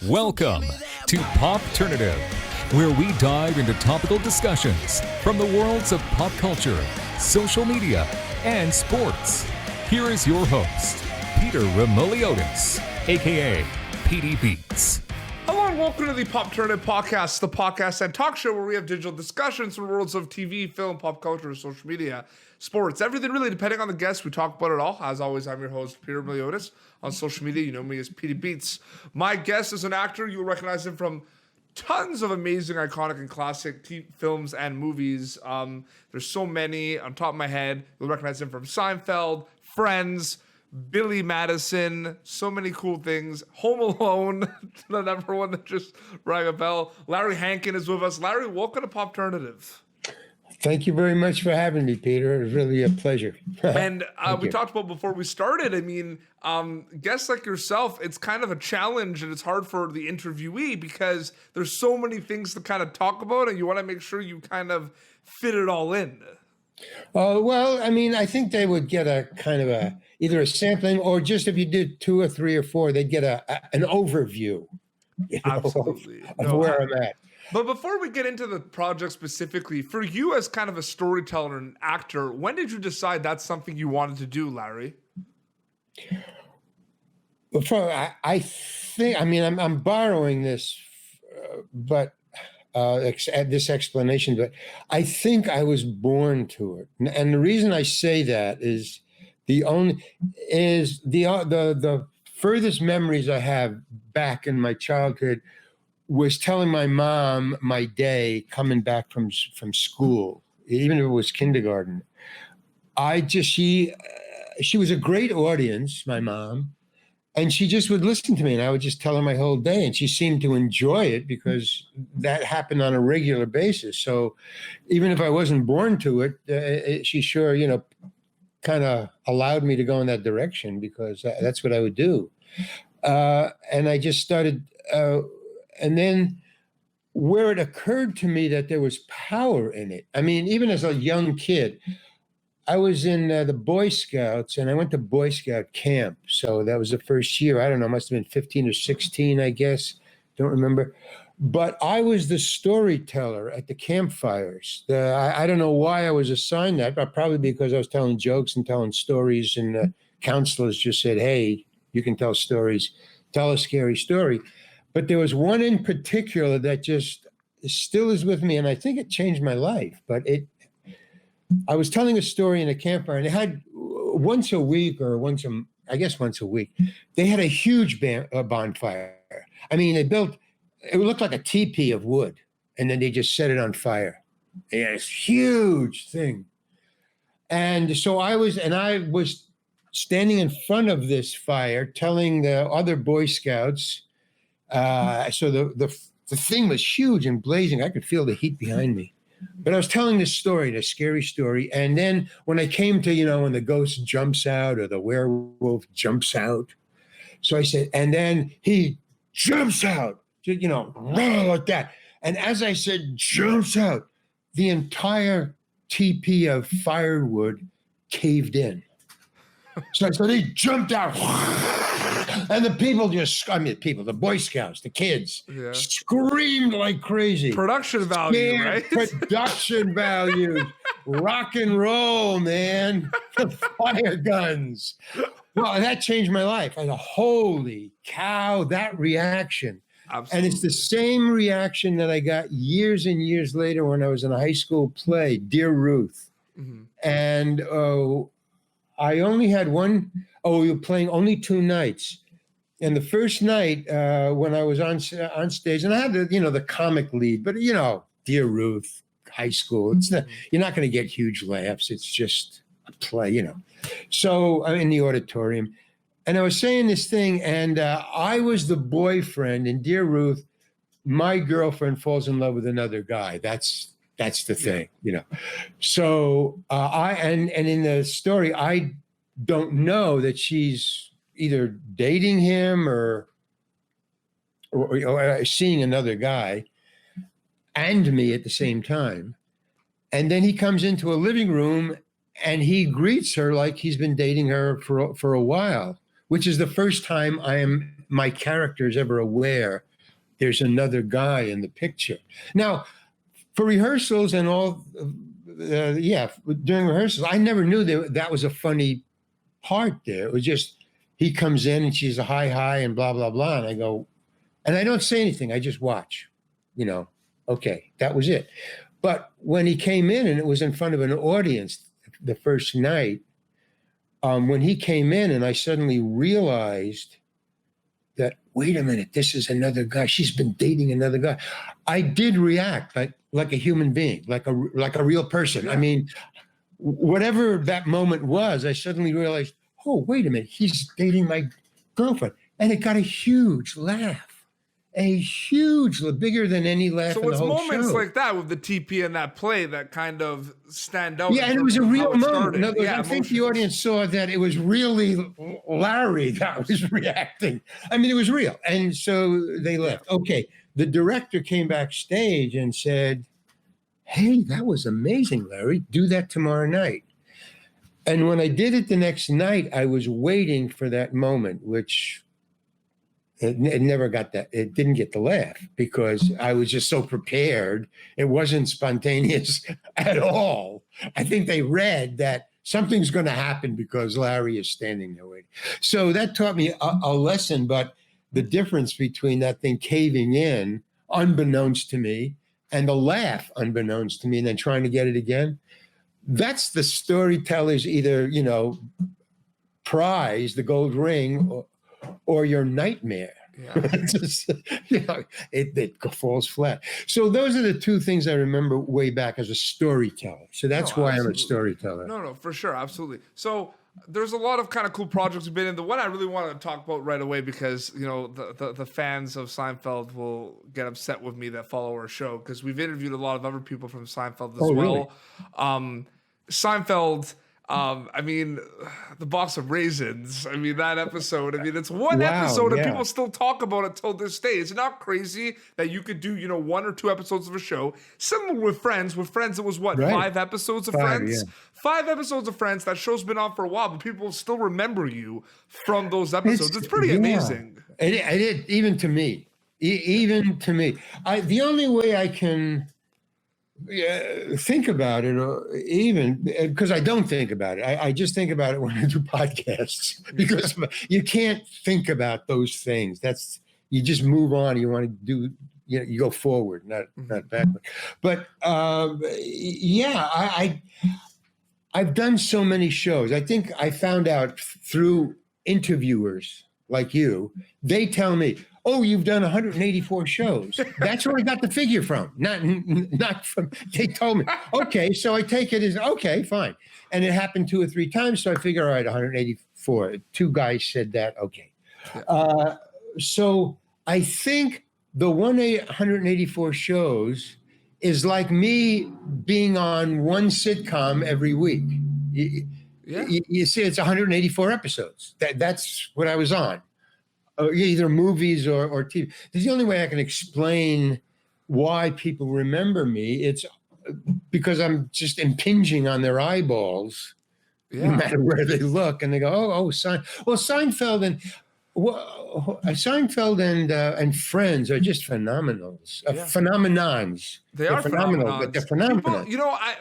Welcome to Popternative, where we dive into topical discussions from the worlds of pop culture, social media, and sports. Here is your host, Peter Remoliotis, aka PD Beats. Hello and welcome to the Popternative podcast, the podcast and talk show where we have digital discussions from the worlds of TV, film, pop culture, social media, sports, everything really, depending on the guest. We talk about it all. As always, I'm your host, Peter Remoliotis. On social media, you know me as PD Beats. My guest is an actor. You'll recognize him from tons of amazing, iconic, and classic films and movies. There's so many on top of my head. You'll recognize him from Seinfeld, Friends, Billy Madison, so many cool things. Home Alone, the number one that just rang a bell. Larry Hankin is with us. Larry, welcome to Popternative. Thank you very much for having me, Peter. It was really a pleasure. And we talked about before we started, I mean, guests like yourself, it's kind of a challenge and it's hard for the interviewee because there's so many things to kind of talk about and you want to make sure you kind of fit it all in. Well, I mean, I think they would get a kind of either a sampling or just if you did 2 or 3 or 4, they'd get an overview, Absolutely. of where I'm at. But before we get into the project specifically, for you as kind of a storyteller and actor, when did you decide that's something you wanted to do, Larry? I think, I mean, I'm borrowing this, this explanation, but I think I was born to it. And the reason I say that is the furthest memories I have back in my childhood was telling my mom my day coming back from school, even if it was kindergarten. She was a great audience, my mom, and she just would listen to me and I would just tell her my whole day. And she seemed to enjoy it because that happened on a regular basis. So even if I wasn't born to it, she sure, kind of allowed me to go in that direction because that's what I would do. And I just started, and then where it occurred to me that there was power in it. I mean, even as a young kid, I was in the Boy Scouts and I went to Boy Scout camp. So that was the first year. I don't know, must have been 15 or 16, I guess. Don't remember. But I was the storyteller at the campfires. I don't know why I was assigned that, but probably because I was telling jokes and telling stories and the counselors just said, hey, you can tell stories, tell a scary story. But there was one in particular that just still is with me, and I think it changed my life. But I was telling a story in a campfire, and it had once a week, they had a huge bonfire. I mean, it looked like a teepee of wood, and then they just set it on fire. They had this huge thing. And so I was standing in front of this fire telling the other Boy Scouts. So the thing was huge and blazing. I could feel the heat behind me. But I was telling this scary story. And then when I came to, when the ghost jumps out or the werewolf jumps out. So I said, and then he jumps out, like that. And as I said, jumps out, the entire teepee of firewood caved in. So they jumped out. And the people the Boy Scouts, the kids, screamed like crazy. Production value, right? Production value. Rock and roll, man. The fire guns. Well, that changed my life. I thought, holy cow, that reaction. Absolutely. And it's the same reaction that I got years and years later when I was in a high school play, Dear Ruth. Mm-hmm. And I only had we were playing only 2 nights. And the first night when I was on stage, and I had the comic lead, but Dear Ruth, high school, you're not going to get huge laughs. It's just a play, So I'm in the auditorium, and I was saying this thing, and I was the boyfriend, and Dear Ruth, my girlfriend falls in love with another guy. That's the thing, So and in the story, I don't know that she's either dating him or seeing another guy and me at the same time. And then he comes into a living room and he greets her like he's been dating her for a while, which is the first time I am my character is ever aware there's another guy in the picture. Now, for rehearsals and all, during rehearsals, I never knew that was a funny part there. It was just, he comes in and she's a hi, and blah, blah, blah. And I go, and I don't say anything. I just watch, okay, that was it. But when he came in and it was in front of an audience the first night, when he came in and I suddenly realized that, wait a minute, this is another guy. She's been dating another guy. I did react like a human being, like a real person. Yeah. I mean, whatever that moment was, I suddenly realized, oh, wait a minute, he's dating my girlfriend. And it got a huge laugh. Bigger than any laugh in the whole show. So it's moments like that with the TP and that play that kind of stand out. Yeah, and it was a real moment. In other words, I think the audience saw that it was really Larry that was reacting. I mean, it was real. And so they left. Okay, the director came backstage and said, hey, that was amazing, Larry. Do that tomorrow night. And when I did it the next night, I was waiting for that moment, which... It never got that. It didn't get the laugh because I was just so prepared. It wasn't spontaneous at all. I think they read that something's going to happen because Larry is standing there waiting. So that taught me a lesson, but the difference between that thing caving in, unbeknownst to me, and the laugh, unbeknownst to me, and then trying to get it again, that's the storyteller's either, prize, the gold ring, or your nightmare. Yeah. It falls flat. So those are the two things I remember way back as a storyteller. So that's why I'm a storyteller. No, for sure. Absolutely. So there's a lot of kind of cool projects we've been in. The one I really want to talk about right away, because, the fans of Seinfeld will get upset with me that follow our show, because we've interviewed a lot of other people from Seinfeld as well. Really? Seinfeld... the box of raisins. That episode. It's one episode and people still talk about it till this day. It's not crazy that you could do, 1 or 2 episodes of a show. Similar with Friends. With Friends, it was 5 episodes of Friends? Yeah. 5 episodes of Friends. That show's been on for a while, but people still remember you from those episodes. It's pretty amazing. It even to me. The only way I can... think about it, or even because I don't think about it. I just think about it when I do podcasts, because you can't think about those things. You just move on. You want to do, you go forward, not backward. But I've done so many shows. I think I found out through interviewers like you. They tell me, oh, you've done 184 shows. That's where I got the figure from. Not from, they told me. Okay, so I take it as, okay, fine. And it happened 2 or 3 times, so I figure, all right, 184. 2 guys said that, okay. So I think the 184 shows is like me being on one sitcom every week. You see, it's 184 episodes. That's what I was on. Either movies or TV. This is the only way I can explain why people remember me. It's because I'm just impinging on their eyeballs, no matter where they look, and they go, Seinfeld and Friends are just phenomenals, phenomenons. They're phenomenal, but they're phenomenal.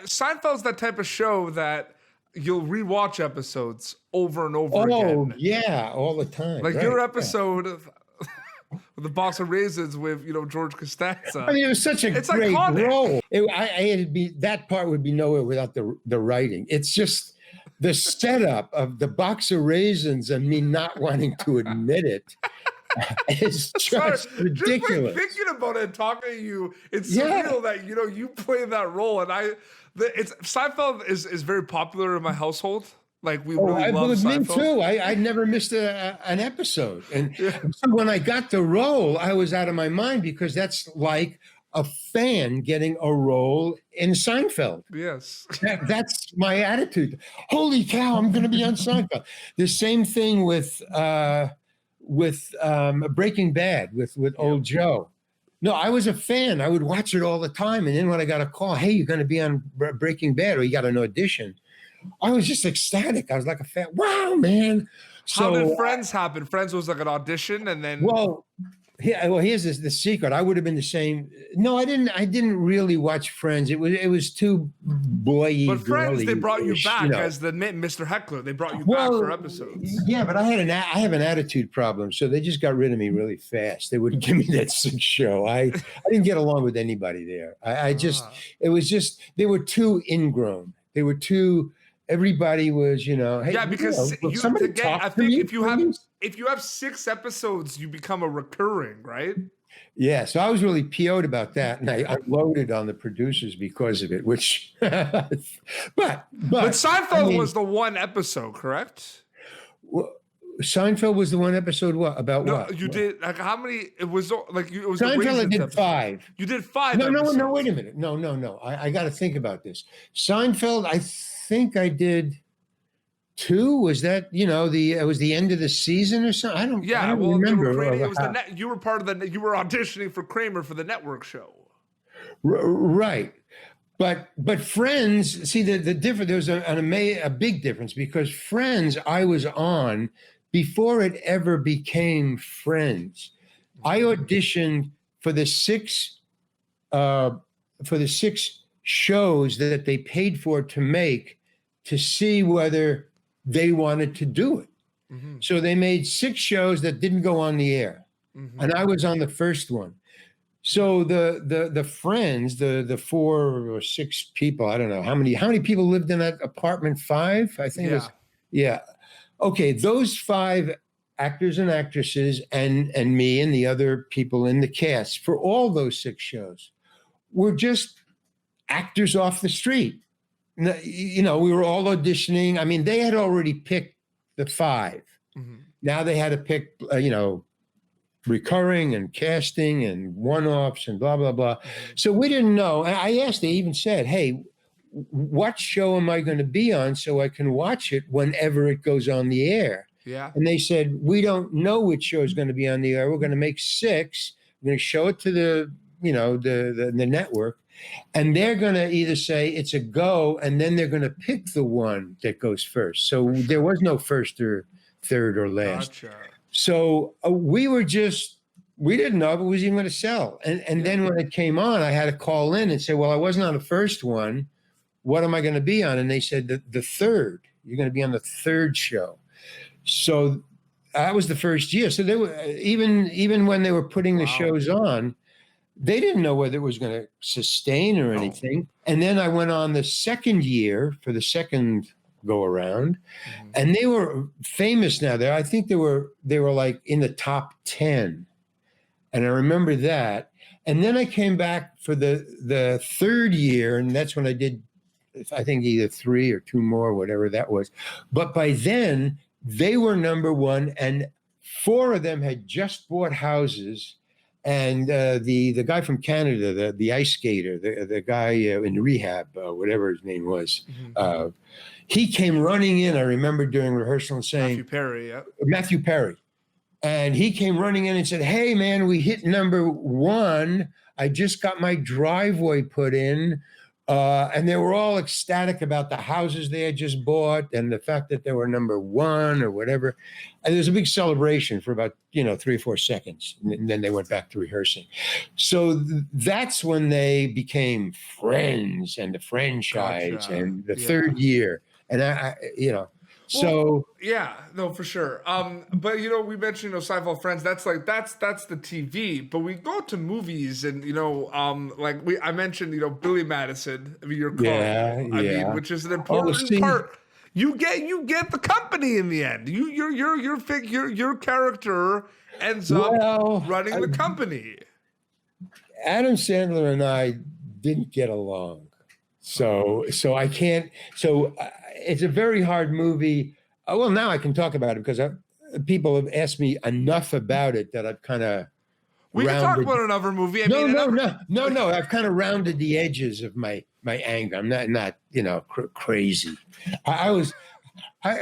Seinfeld's that type of show that you'll rewatch episodes over and over again. Oh, yeah, all the time. Like your episode of the box of raisins with, George Costanza. It was such a great role. That part would be nowhere without the writing. It's just the setup of the box of raisins and me not wanting to admit it. It's just ridiculous. Just thinking about it, talking to you, it's surreal that, you play that role. And Seinfeld is very popular in my household. Like we really love Seinfeld. Me too. I never missed an episode. And so when I got the role, I was out of my mind, because that's like a fan getting a role in Seinfeld. Yes. That's my attitude. Holy cow, I'm going to be on Seinfeld. The same thing with Breaking Bad with old Joe. No, I was a fan. I would watch it all the time. And then when I got a call, hey, you're going to be on Breaking Bad, or you got an audition, I was just ecstatic. I was like a fan. Wow, man. How did Friends happen? Friends was like an audition, and then here's the secret. I would have been the same. No, I didn't. I didn't really watch Friends. It was too boy-y, but Friends, they brought you back you know. as the Mr. Heckler. They brought you back for episodes. Yeah, but I have an attitude problem, so they just got rid of me really fast. They wouldn't give me that sixth show. I didn't get along with anybody there. It was just they were too ingrown. They were too. Everybody was, hey, yeah, because somebody talk I to think me, if you have 6 episodes, you become a recurring, right? Yeah, so I was really PO'd about that, and I unloaded on the producers because of it. Which, but Seinfeld was the one episode, correct? Well, Seinfeld was the one episode. What about what? You did like how many? It was like it was. Seinfeld. I did episode. 5. You did 5. No. Wait a minute. No. I got to think about this. Seinfeld. I think I did 2. Was that it was the end of the season or something? I don't remember. You were part of the. You were auditioning for Kramer for the network show. Right. But Friends, see the difference. There was a big difference because Friends I was on before it ever became Friends. I auditioned for the 6 shows that they paid for to make to see whether they wanted to do it. Mm-hmm. So they made 6 shows that didn't go on the air, and I was on the first one. So the Friends, the 4 or 6 people, I don't know how many people lived in that apartment. 5, I think. Yeah. Okay, those 5 actors and actresses and me and the other people in the cast for all those 6 shows were just actors off the street. We were all auditioning. I mean, they had already picked the 5. Mm-hmm. Now they had to pick, recurring and casting and one-offs and blah, blah, blah. Mm-hmm. So we didn't know. I asked, they even said, hey, what show am I going to be on so I can watch it whenever it goes on the air? Yeah. And they said, we don't know which show is going to be on the air. We're going to make 6. We're going to show it to the network. And they're going to either say it's a go, and then they're going to pick the one that goes first. So there was no first or third or last. Gotcha. So we didn't know if it was even going to sell. And then when it came on, I had to call in and say, well, I wasn't on the first one. What am I going to be on? And they said the third. You're going to be on the 3rd show. So that was the first year. So they were even when they were putting the shows on, they didn't know whether it was going to sustain or anything. And then I went on the 2nd year for the 2nd go around, and they were famous now. I think they were like in the top 10, and I remember that. And then I came back for the 3rd year, and that's when I did, I think either 3 or 2 more, whatever that was. But by then they were number 1, and 4 of them had just bought houses. And the guy from Canada, the ice skater, the guy in rehab, whatever his name was, he came running in. I remember during rehearsal and saying, Matthew Perry. And he came running in and said, hey, man, we hit number 1. I just got my driveway put in. And they were all ecstatic about the houses they had just bought and the fact that they were number 1 or whatever. And there was a big celebration for about, 3 or 4 seconds. And then they went back to rehearsing. So that's when they became Friends and the franchise and the 3rd year. And for sure. But we mentioned Seinfeld, Friends. That's the TV. But we go to movies, and I mentioned Billy Madison. I mean, your car. Which is an important part. You get the company in the end. Your character ends up running the company. Adam Sandler and I didn't get along, so I can't. So it's a very hard movie. Well, now I can talk about it because people have asked me enough about it that I've kind of. We can talk about another movie. No. I've kind of rounded the edges of my anger. I'm not crazy.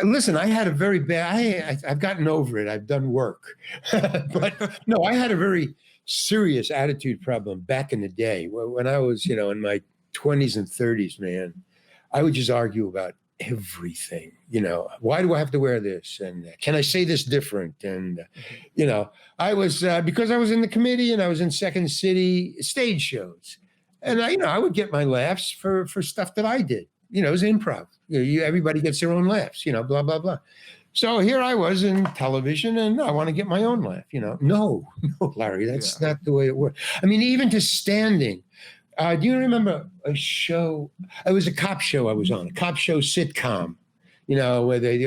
Listen. I had a very bad. I've gotten over it. I've done work, but no, I had a very serious attitude problem back in the day when I was in my 20s and 30s. Man, I would just argue about everything. Why do I have to wear this? And can I say this different? And, I was, because I was in the committee and I was in Second City stage shows. And I would get my laughs for stuff that I did. It was improv. Everybody gets their own laughs, blah, blah, blah. So here I was in television and I want to get my own laugh, No, Larry, that's not the way it works. I mean, even to standing. Do you remember a show? It was a cop show I was on, a cop show sitcom, where they,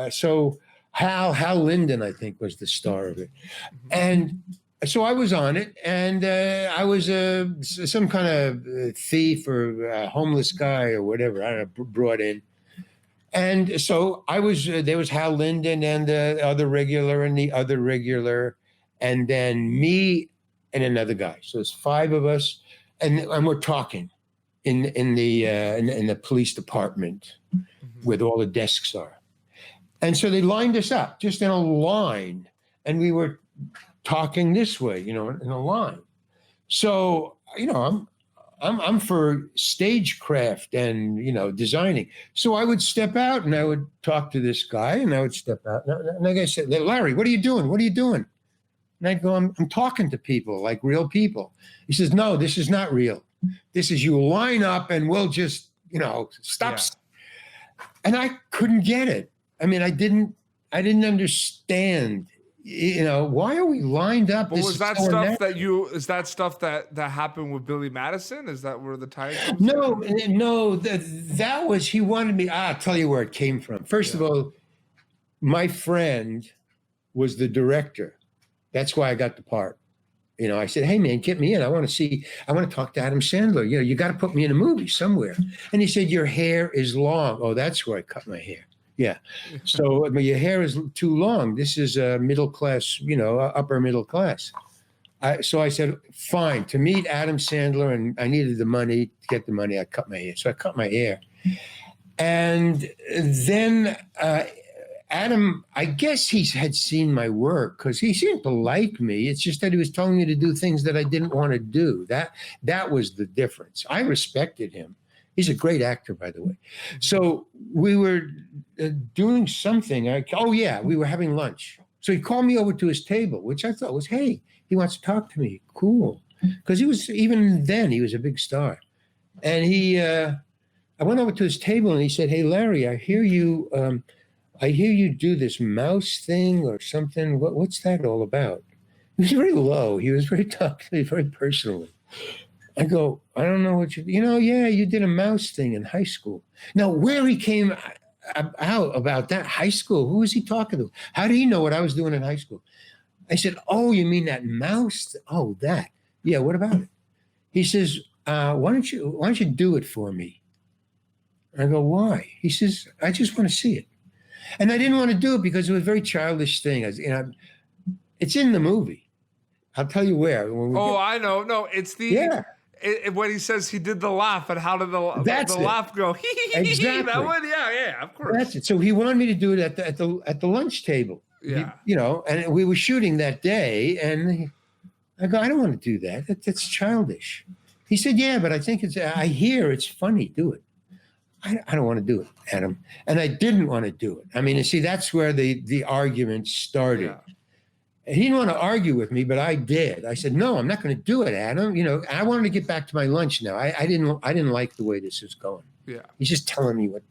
so Hal Linden, I think, was the star of it. And so I was on it, and I was some kind of thief or a homeless guy or whatever, I don't know, brought in. And so there was Hal Linden and the other regular and the other regular, and then me and another guy. So there's 5 of us, and we're talking in the police department where all the desks are. And so they lined us up just in a line, and we were talking this way, in a line. So, I'm for stagecraft and, designing. So I would step out and I would talk to this guy and I would step out. And the guy said, Larry, what are you doing? What are you doing? And I'd go, I'm talking to people like real people. He says, no, this is not real. This is you line up and we'll just, stop. Yeah. And I couldn't get it. I mean, I didn't understand, why are we lined up? But was that stuff that happened with Billy Madison? Is that where the tie comes from? No, that was, he wanted me, I'll tell you where it came from. First of all, my friend was the director. That's why I got the part. I said, hey man, get me in. I want to talk to Adam Sandler. You got to put me in a movie somewhere. And he said, your hair is long. Oh, that's where I cut my hair. Yeah. So your hair is too long. This is a middle class, upper middle class. So I said, fine, to meet Adam Sandler, and I needed the money. To get the money, I cut my hair. So I cut my hair. And then Adam, I guess he had seen my work because he seemed to like me. It's just that he was telling me to do things that I didn't want to do. That was the difference. I respected him. He's a great actor, by the way. So we were doing something. We were having lunch. So he called me over to his table, which I thought was, hey, he wants to talk to me. Cool. Because even then, he was a big star. And I went over to his table and he said, hey, Larry, I hear you do this mouse thing or something. What's that all about? He was very low. He was very talkative, very personally. I go, I don't know what you did a mouse thing in high school. Now, where he came out about that high school, who was he talking to? How did he know what I was doing in high school? I said, oh, you mean that mouse? Oh, that. Yeah, what about it? He says, why don't you do it for me? I go, why? He says, I just want to see it. And I didn't want to do it because it was a very childish thing. It's in the movie. I'll tell you where. I know. No, it's the... Yeah. When he says he did the laugh, and how did the laugh go? Exactly. That one, yeah, of course. That's it. So he wanted me to do it at the lunch table. Yeah. And we were shooting that day, and I go, I don't want to do that. That's childish. He said, yeah, but I think I hear it's funny. Do it. I don't want to do it, Adam. And I didn't want to do it. I mean, you see, that's where the argument started. Yeah. He didn't want to argue with me, but I did. I said, no, I'm not going to do it, Adam. I wanted to get back to my lunch now. I didn't like the way this is going. Yeah. He's just telling me what.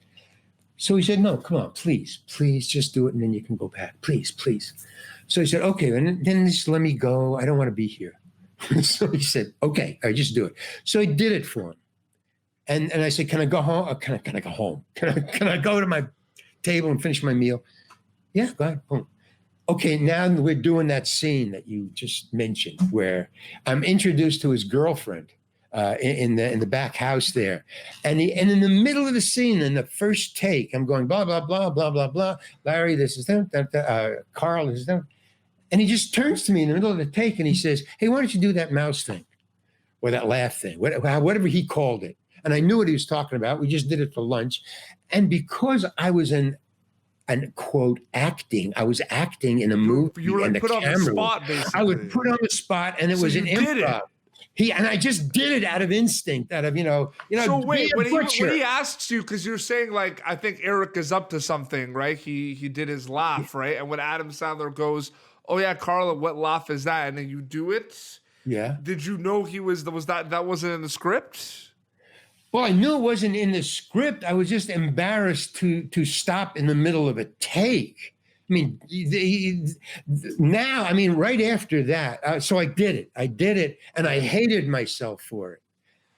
So he said, no, come on, please just do it. And then you can go back. Please. So he said, okay, and then just let me go. I don't want to be here. So he said, okay, I just do it. So I did it for him. And I said, can I go home? Or can I go home? Can I go to my table and finish my meal? Yeah, go ahead, home. Okay, now we're doing that scene that you just mentioned where I'm introduced to his girlfriend in the back house there. And in the middle of the scene, in the first take, I'm going, blah, blah, blah, blah, blah, blah. Larry, this is them. Carl, this is them. And he just turns to me in the middle of the take and he says, hey, why don't you do that mouse thing? Or that laugh thing, whatever he called it. And I knew what he was talking about. We just did it for lunch. And because I was quote acting. I was acting in a movie. You were like put on the spot, basically. I would put on the spot, and it was an improv. And I just did it out of instinct, out of, So wait, be a when butcher. he asks you, because you're saying like, I think Eric is up to something, right? He did his laugh, right? And when Adam Sandler goes, "Oh yeah, Carla, what laugh is that?" and then you do it. Yeah. Did you know that wasn't in the script? Well, I knew it wasn't in the script. I was just embarrassed to stop in the middle of a take. I mean, right after that, so I did it, and I hated myself for it.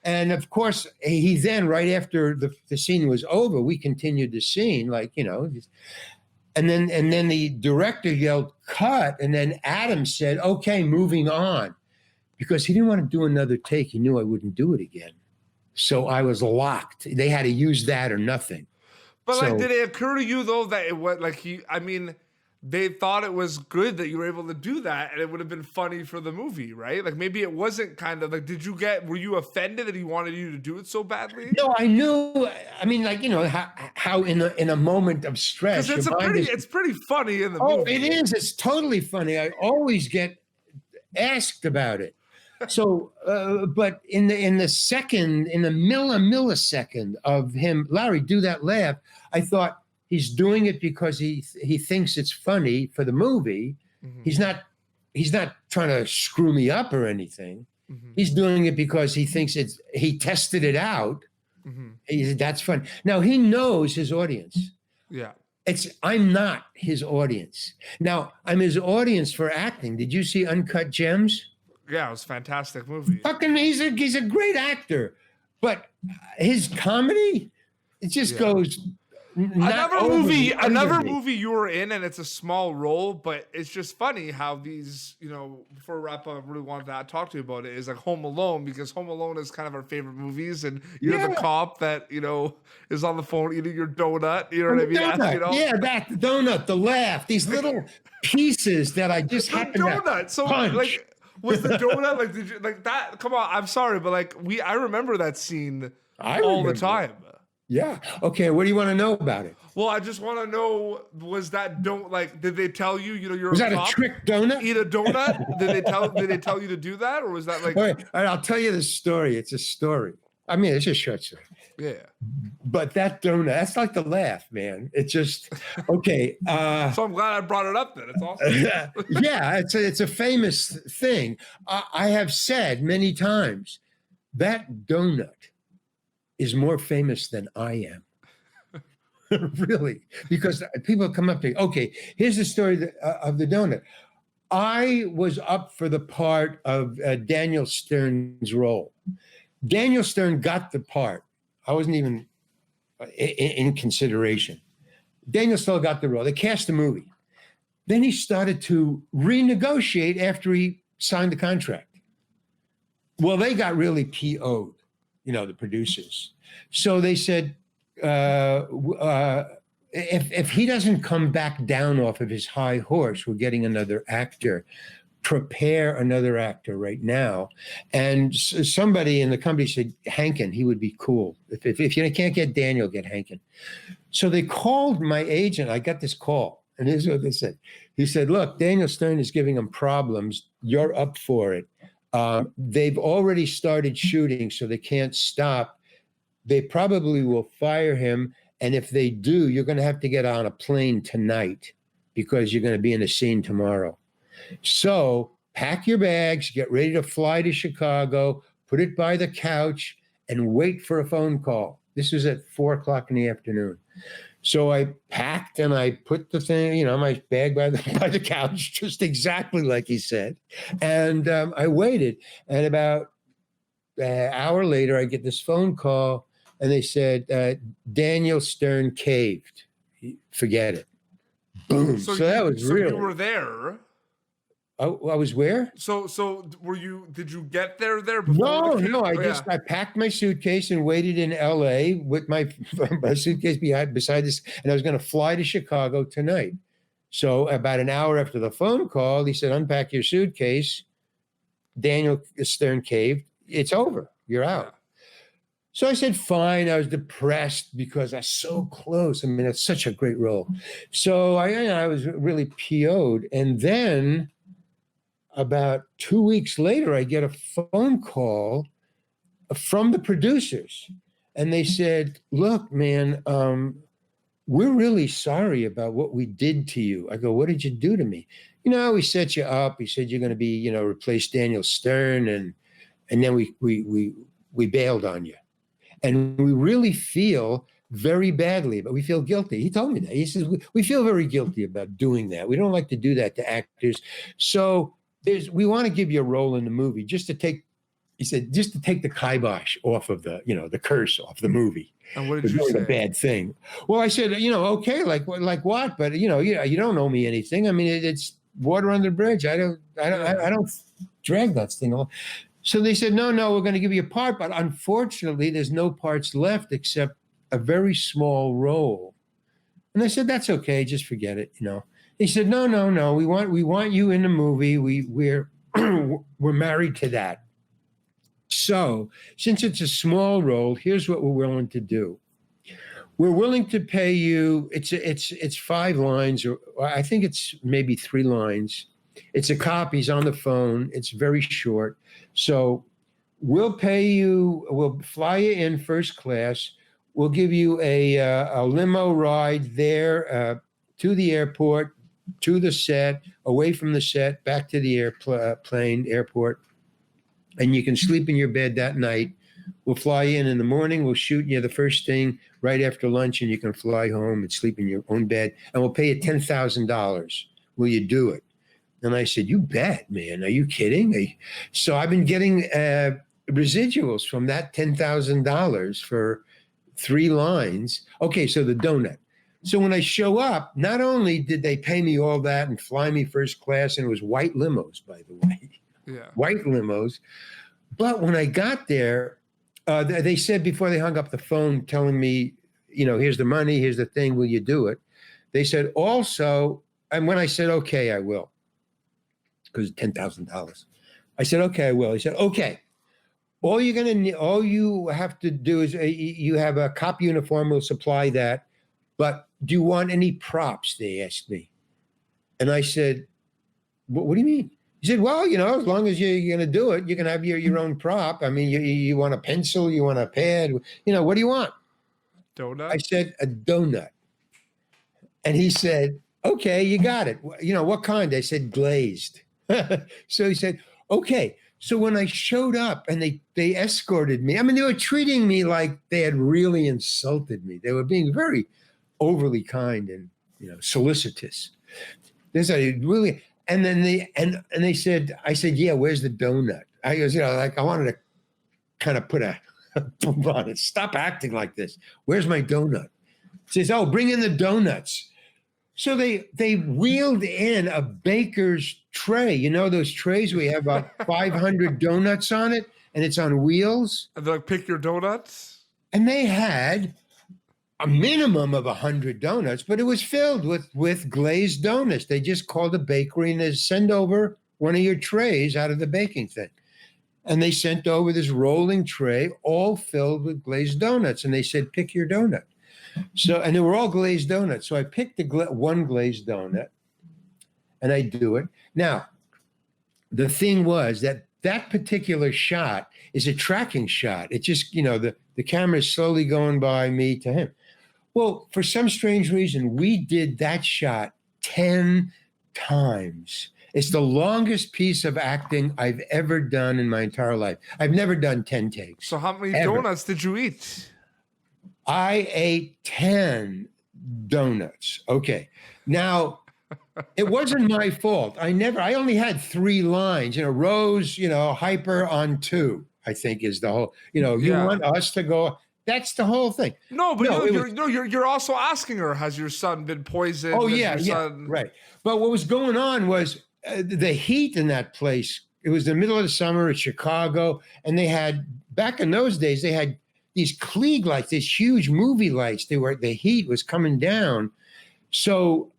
And of course, he then, right after the scene was over, we continued the scene, and then the director yelled, "Cut!" And then Adam said, "Okay, moving on," because he didn't want to do another take. He knew I wouldn't do it again. So I was locked. They had to use that or nothing. But did it occur to you though that it was they thought it was good that you were able to do that, and it would have been funny for the movie, right? Like maybe it wasn't kind of like, were you offended that he wanted you to do it so badly? No, I knew. I mean, how in a moment of stress, it's pretty funny in the movie. Oh, it is. It's totally funny. I always get asked about it. So, but in the millisecond of him, Larry, do that laugh, I thought he's doing it because he thinks it's funny for the movie. Mm-hmm. He's not trying to screw me up or anything. Mm-hmm. He's doing it because he thinks he tested it out. Mm-hmm. That's fun. Now he knows his audience. Yeah. I'm not his audience. Now I'm his audience for acting. Did you see Uncut Gems? Yeah, it was a fantastic movie. Fucking, he's a great actor, but his comedy, it just goes. Another movie you were in, and it's a small role, but it's just funny how these, before we wrap up, I really wanted to talk to you about it, is like Home Alone, because Home Alone is kind of our favorite movies, and you're the cop that, is on the phone eating your donut, you know what I mean? Yeah, that donut, the laugh, these little pieces that I just happen to punch. Was the donut did you that? Come on, I'm sorry, but I remember that scene all the time. Yeah. Okay. What do you want to know about it? Well, I just want to know: was that did they tell you? You're was that a trick donut? Eat a donut? Did they tell you to do that, or was that All right, I'll tell you the story. It's a story. I mean, it's a short story. Yeah. But that donut, that's like the laugh, man. It's just okay. So I'm glad I brought it up then. It's awesome. Yeah, it's a famous thing. I have said many times that donut is more famous than I am. Really, because people come up to me. Okay, here's the story of the donut. I was up for the part of Daniel Stern's role. Daniel Stern got the part. I wasn't even in consideration. Daniel Stern got the role. They cast the movie. Then he started to renegotiate after he signed the contract. Well, they got really PO'd, the producers. So they said, if he doesn't come back down off of his high horse, we're getting another actor. Prepare another actor right now. And somebody in the company said, Hankin, he would be cool. If you can't get Daniel, get Hankin. So they called my agent. I got this call. And this is what they said. He said, look, Daniel Stern is giving him problems. You're up for it. They've already started shooting, so they can't stop. They probably will fire him. And if they do, you're going to have to get on a plane tonight because you're going to be in a scene tomorrow. So pack your bags, get ready to fly to Chicago, put it by the couch, and wait for a phone call. This was at 4:00 in the afternoon. So I packed and I put the thing, my bag by the couch, just exactly like he said. And I waited. And about an hour later, I get this phone call, and they said, Daniel Stern caved. Forget it. Boom. So that was real. You were there. I was where? So did you get there before? No. I packed my suitcase and waited in LA with my suitcase beside this, and I was going to fly to Chicago tonight. So about an hour after the phone call, he said, unpack your suitcase. Daniel Stern caved. It's over. You're out. Yeah. So I said, fine. I was depressed because I was so close. I mean, it's such a great role. So I was really PO'd. And then about 2 weeks later, I get a phone call from the producers, and they said, "Look, man, we're really sorry about what we did to you." I go, "What did you do to me?" We set you up. We said you're going to be, replace Daniel Stern, and then we bailed on you, and we really feel very badly, but we feel guilty. He told me that. He says, we feel very guilty about doing that. We don't like to do that to actors. So we want to give you a role in the movie just to take the kibosh off of the curse off the movie. And what did you say? A bad thing. Well, I said, okay, like what? But you don't owe me anything. I mean, it's water under the bridge. I don't drag that thing along. So they said, no, we're going to give you a part, but unfortunately, there's no parts left except a very small role. And I said, that's okay, just forget it. He said, no, we want you in the movie. We're we're married to that. So since it's a small role, here's what we're willing to do. We're willing to pay you. It's 5 lines, or I think it's maybe 3 lines. It's a cop. He's on the phone. It's very short. So we'll pay you. We'll fly you in first class. We'll give you a limo ride there to the airport, to the set, away from the set, back to the airport. And you can sleep in your bed that night. We'll fly you in the morning. We'll shoot you the first thing right after lunch, and you can fly home and sleep in your own bed. And we'll pay you $10,000. Will you do it? And I said, you bet, man. Are you kidding? So I've been getting residuals from that $10,000 for 3 lines. Okay, so the donut. So when I show up, not only did they pay me all that and fly me first class, and it was white limos, by the way. Yeah. White limos. But when I got there, they said before they hung up the phone telling me, here's the money, here's the thing, will you do it? They said also, and when I said, okay, I will, because $10,000. I said, okay, I will. He said, okay. All you have to do is you have a cop uniform, we'll supply that. But do you want any props? They asked me. And I said, what do you mean? He said, well, as long as you're going to do it, you can have your own prop. I mean, you want a pencil, you want a pad, what do you want? Donut? I said, a donut. And he said, okay, you got it. What kind? I said, glazed. So he said, okay. So when I showed up and they escorted me, I mean, they were treating me like they had really insulted me. They were being very overly kind and, solicitous. There's a really, and then they said, I said, yeah, where's the donut? I goes, I wanted to kind of put a boom on it. Stop acting like this. Where's my donut? He says, oh, bring in the donuts. So they wheeled in a baker's tray. Those trays where you have about 500 donuts on it, and it's on wheels. And they're like, pick your donuts? And they had a minimum of 100 donuts, but it was filled with glazed donuts. They just called the bakery and they send over one of your trays out of the baking thing. And they sent over this rolling tray all filled with glazed donuts. And they said, pick your donut. So, and they were all glazed donuts. So I picked one glazed donut and I do it. Now, the thing was that particular shot is a tracking shot. It just, the camera is slowly going by me to him. Well, for some strange reason, we did that shot 10 times. It's the longest piece of acting I've ever done in my entire life. I've never done 10 takes. So how many donuts did you eat? I ate 10 donuts. Okay. Now, it wasn't my fault. I only had 3 lines, Rose, hyper on 2, I think is the whole, you want us to go. That's the whole thing. No, but you're also asking her, has your son been poisoned? Oh, yeah, right. But what was going on was the heat in that place. It was the middle of the summer in Chicago, and they had, back in those days, they had these Klieg lights, these huge movie lights. The heat was coming down. So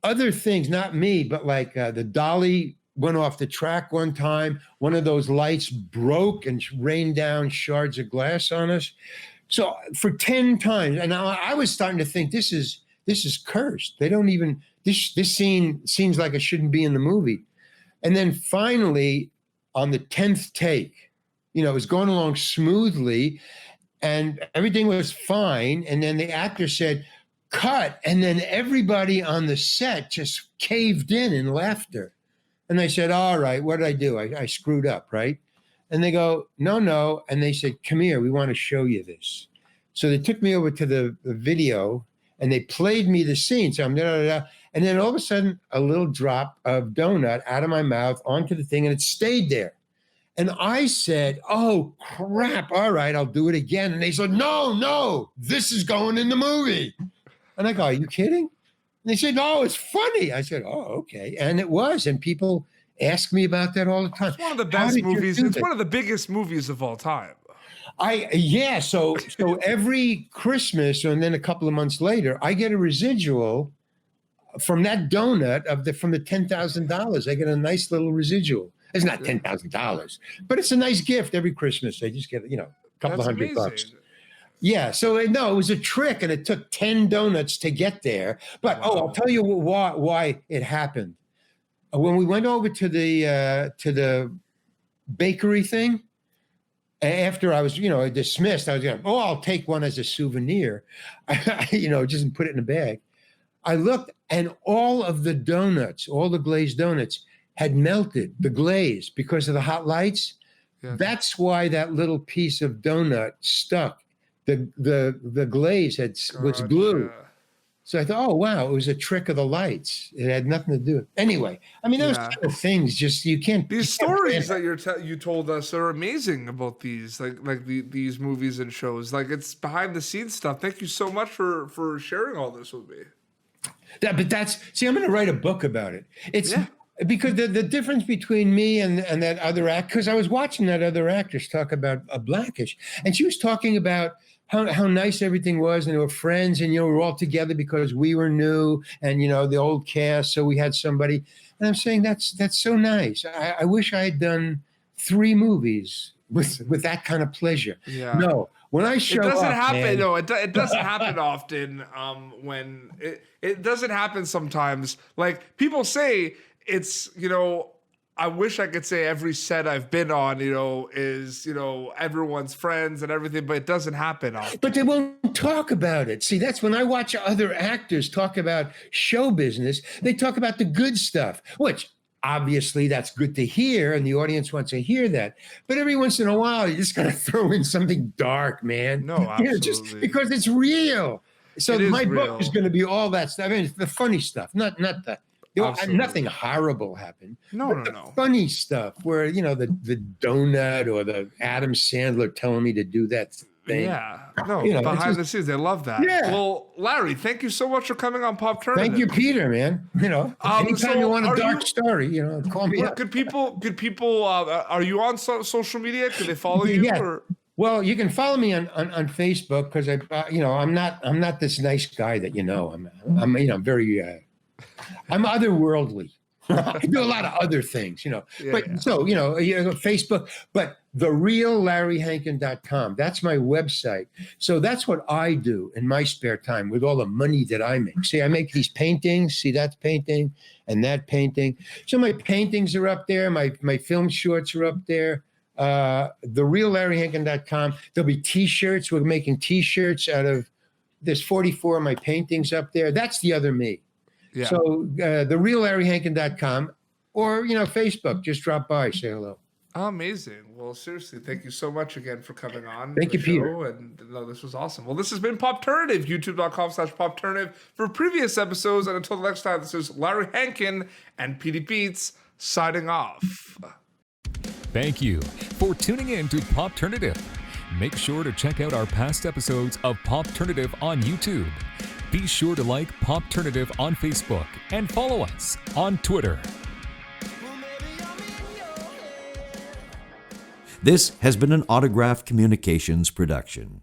other things, not me, but like the dolly went off the track one time. One of those lights broke and rained down shards of glass on us. So for 10 times, and I was starting to think this is cursed. They don't even, this scene seems like it shouldn't be in the movie. And then finally, on the 10th take, it was going along smoothly and everything was fine. And then the actor said, cut. And then everybody on the set just caved in laughter. And I said, all right, what did I do? I screwed up, right? And they go, no. And they said, come here, we want to show you this. So they took me over to the video and they played me the scene. So I'm da-da-da-da. And then all of a sudden, a little drop of donut out of my mouth onto the thing, and it stayed there. And I said, oh, crap. All right, I'll do it again. And they said, no, this is going in the movie. And I go, are you kidding? And they said, no, it's funny. I said, oh, okay. And it was. And people ask me about that all the time. It's one of the best movies. It's one of the biggest movies of all time. So every Christmas and then a couple of months later, I get a residual from that donut from the $10,000. I get a nice little residual. It's not $10,000, but it's a nice gift every Christmas. I just get, a couple of $100. Yeah. So no, it was a trick, and it took 10 donuts to get there. But I'll tell you why it happened. When we went over to the bakery thing, after I was, dismissed, I was going, I'll take one as a souvenir, just put it in a bag. I looked, and all of the donuts, all the glazed donuts, had melted, the glaze, because of the hot lights. Yeah. That's why that little piece of donut stuck. The glaze was glue. Yeah. So I thought, oh, wow, it was a trick of the lights. It had nothing to do with it. Anyway, I mean, those kind of things, just you can't. These stories that you told us are amazing about these, these movies and shows. Like, it's behind the scenes stuff. Thank you so much for sharing all this with me. I'm going to write a book about it. It's because the difference between me and that other actor, because I was watching that other actress talk about a Blackish, and she was talking about how nice everything was, and they were friends, and we were all together because we were new, and the old cast, so we had somebody. And I'm saying that's so nice. I wish I had done 3 movies with that kind of pleasure. Yeah. No, when I show up, it doesn't happen. Man, no, it doesn't happen often. When it doesn't happen sometimes. Like, people say it's I wish I could say every set I've been on, is, everyone's friends and everything, but it doesn't happen often. But they won't talk about it. See, that's when I watch other actors talk about show business, they talk about the good stuff, which obviously that's good to hear, and the audience wants to hear that. But every once in a while, you just got to throw in something dark, man. No, absolutely. Just because it's real. So my book is going to be all that stuff. I mean, it's the funny stuff, not the... nothing horrible happened. No. Funny stuff where, the donut or the Adam Sandler telling me to do that thing. Yeah. No, behind the scenes, they love that. Yeah. Well, Larry, thank you so much for coming on Popternative. Thank you, Peter, man. Anytime you want a dark story, call me up. Could people, are you on social media? Could they follow you? Yeah. Or? Well, you can follow me on Facebook because I'm not this nice guy that I'm very I'm otherworldly. I do a lot of other things, So, Facebook, but thereallarryhankin.com, that's my website. So that's what I do in my spare time with all the money that I make. See, I make these paintings. See, that's painting and that painting. So my paintings are up there. My film shorts are up there. Thereallarryhankin.com. There'll be T-shirts. We're making T-shirts there's 44 of my paintings up there. That's the other me. Yeah. So thereallarryhankin.com or, Facebook, just drop by, say hello. Amazing. Well, seriously, thank you so much again for coming on. Thank you, Peter. And this was awesome. Well, this has been Popternative, youtube.com/Popternative for previous episodes. And until the next time, this is Larry Hankin and Petey Beats signing off. Thank you for tuning in to Popternative. Make sure to check out our past episodes of Popternative on YouTube. Be sure to like Popternative on Facebook and follow us on Twitter. This has been an Autograph Communications production.